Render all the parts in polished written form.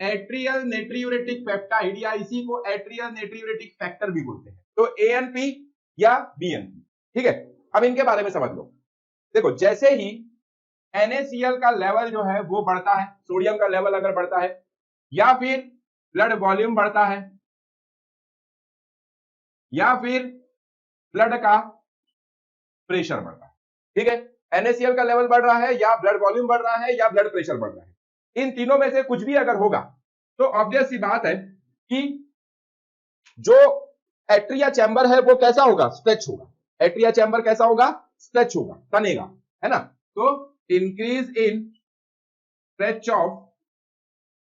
Atrial natriuretic peptide या इसी को एट्रियल नेट्रियूरेटिक फैक्टर भी बोलते हैं, तो ANP या BNP। ठीक है, अब इनके बारे में समझ लो। देखो, जैसे ही NaCl का लेवल जो है वो बढ़ता है, सोडियम का लेवल अगर बढ़ता है, या फिर ब्लड वॉल्यूम बढ़ता है, या फिर ब्लड का प्रेशर बढ़ता है, ठीक है, NaCl का लेवल बढ़ रहा है या ब्लड वॉल्यूम बढ़ रहा है या ब्लड प्रेशर बढ़ रहा है, इन तीनों में से कुछ भी अगर होगा तो ऑब्वियस सी बात है कि जो एट्रिया चैम्बर है वो कैसा होगा, स्ट्रेच होगा। एट्रिया चैम्बर कैसा होगा, स्ट्रेच होगा, तनेगा, है ना। तो increase in stretch of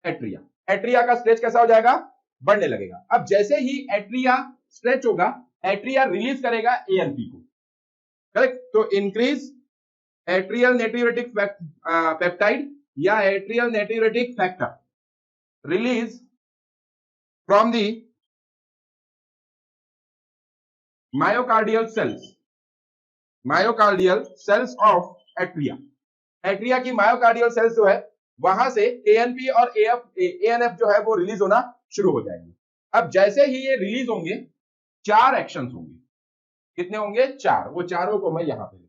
atria, atria का स्ट्रेच कैसा हो जाएगा, बढ़ने लगेगा। अब जैसे ही एट्रिया स्ट्रेच होगा, एट्रिया रिलीज करेगा ANP को, करेक्ट। तो इंक्रीज एट्रियल नेट्रियूरेटिक पेप्टाइड या atrial natriuretic factor release from the myocardial cells of atria. Atria की मायोकार्डियल सेल्स जो है वहां से ANP और ANF जो है वो रिलीज होना शुरू हो जाएंगे। अब जैसे ही ये रिलीज होंगे, 4 एक्शंस होंगे। कितने होंगे, 4। वो चारों को मैं यहां पे,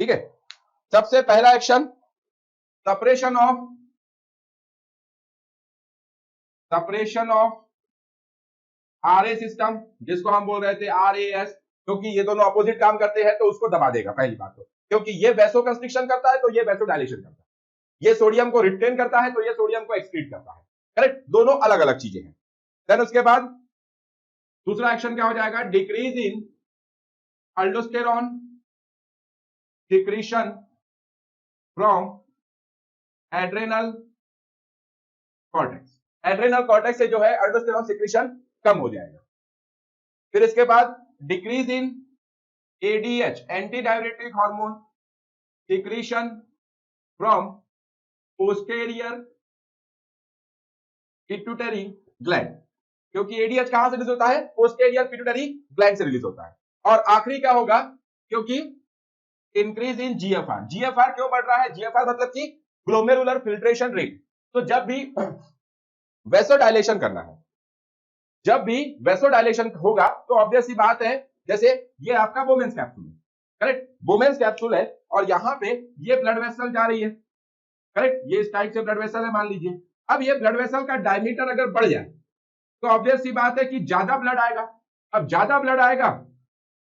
ठीक है। सबसे पहला action suppression of RA system, जिसको हम बोल रहे थे RAS, क्योंकि ये दोनों अपोजिट काम करते हैं तो उसको दबा देगा, पहली बात तो। क्योंकि ये वैसो कंस्ट्रिक्शन करता है तो ये वैसो डायलेशन करता है, ये सोडियम को रिटेन करता है तो ये सोडियम को एक्सक्रीट करता है, करेक्ट। दोनों अलग अलग चीजें हैं। देन उसके बाद दूसरा एक्शन क्या हो जाएगा, decrease in aldosterone secretion from adrenal cortex. Adrenal cortex से जो है अल्डोस्टेरॉन सिक्रीशन कम हो जाएगा। फिर इसके बाद decrease in ADH anti diuretic hormone secretion from posterior pituitary gland, क्योंकि ADH कहां से रिलीज होता है, पोस्टेरियर पिट्यूटरी ग्लैंड से रिलीज होता है। और आखिरी क्या होगा, क्योंकि इंक्रीज इन GFR। GFR क्यों बढ़ रहा है, GFR मतलब कि ग्लोमेरुलर फिल्ट्रेशन रेट। तो जब भी वैसोडाइलेशन करना है, जब भी वैसोडाइलेशन होगा तो ऑब्वियस सी बात है, जैसे ये आपका बोमेंस कैप्सूल है, करेक्ट, बोमेंस कैप्सूल है और यहां पे ये ब्लड वेसल जा रही है, करेक्ट, ये इस टाइप से ब्लड वेसल है मान लीजिए। अब ये ब्लड वेसल का डायमीटर अगर बढ़ जाए तो ऑब्वियस सी बात है कि ज्यादा ब्लड आएगा। अब ज्यादा ब्लड आएगा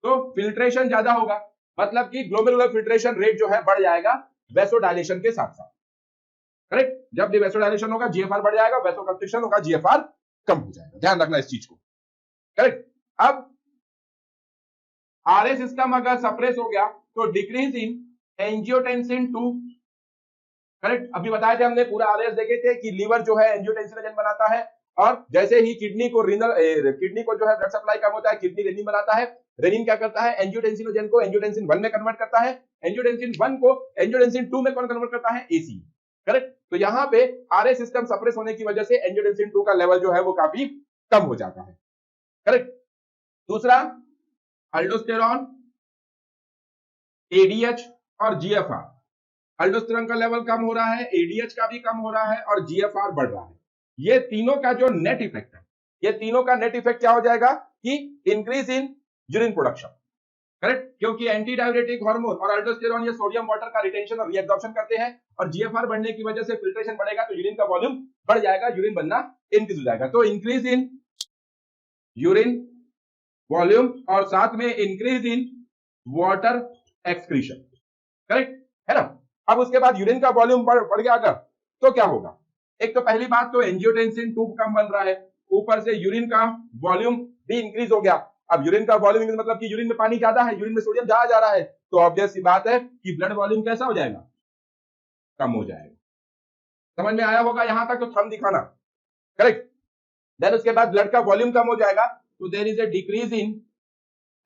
तो फिल्ट्रेशन ज्यादा होगा, मतलब कि ग्लोमेरुलर फिल्ट्रेशन रेट जो है बढ़ जाएगा वैसोडाइलेशन के साथ साथ, करेक्ट। जब भी वैसोडाइलेशन होगा GFR बढ़ जाएगा, वैसोकंस्ट्रिक्शन होगा GFR कम हो जाएगा, ध्यान रखना इस चीज को, करेक्ट। अब RA सिस्टम अगर सप्रेस हो गया तो डिक्रीज इन एंजियोटेंसिन 2, करेक्ट। अभी बताए थे हमने, पूरा RAS देखे थे कि लीवर जो है एंजियोटेंसिनोजन बनाता है, और जैसे ही किडनी को जो है ब्लड सप्लाई कम होता है, किडनी रेनिन बनाता है। रेनिन क्या करता है, एंजियोटेंसिनोजन को एंजियोटेंसिन 1 में कन्वर्ट करता है, एंजियोटेंसिन 1 को एंजियोटेंसिन 2 में कौन कन्वर्ट करता है, AC, करेक्ट। तो यहां पे RA सिस्टम सप्रेस होने की वजह से एंजियोटेंसिन 2 का लेवल जो है वो काफी कम हो जाता है, करेक्ट। दूसरा अल्डोस्टेरॉन, ADH और GFR। अल्डोस्टेरॉन का लेवल कम हो रहा है, ADH का भी कम हो रहा है और GFR बढ़ रहा है। ये तीनों का जो नेट इफेक्ट है, ये तीनों का नेट इफेक्ट क्या हो जाएगा कि increase in urine production, correct, क्योंकि एंटी डायरेटिक हार्मोन और अल्डोस्टेरॉन ये सोडियम वाटर का रिटेंशन और रीअब्जॉर्प्शन करते हैं, और GFR बढ़ने की वजह से फिल्ट्रेशन बढ़ेगा तो यूरिन का वॉल्यूम बढ़ जाएगा, यूरिन बनना इंक्रीज हो जाएगा। तो इंक्रीज इन यूरिन वॉल्यूम और साथ में increase in water excretion, correct, है ना। अब उसके बाद यूरिन का वॉल्यूम बढ़ गया अगर, तो क्या होगा, एक तो पहली बात तो एंजियोटेंसिन 2 कम बन रहा है, ऊपर से यूरिन का वॉल्यूम भी इंक्रीज हो गया। अब यूरिन का वॉल्यूम मतलब कि यूरिन में पानी ज्यादा है, यूरिन में सोडियम ज्यादा जा रहा है, तो ऑब्वियस सी बात है कि ब्लड वॉल्यूम कैसा हो जाएगा, कम हो जाएगा। समझ में आया होगा यहां तक, तो थंब दिखाना, करेक्ट। देन उसके बाद ब्लड का वॉल्यूम कम हो जाएगा तो there is a decrease in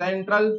central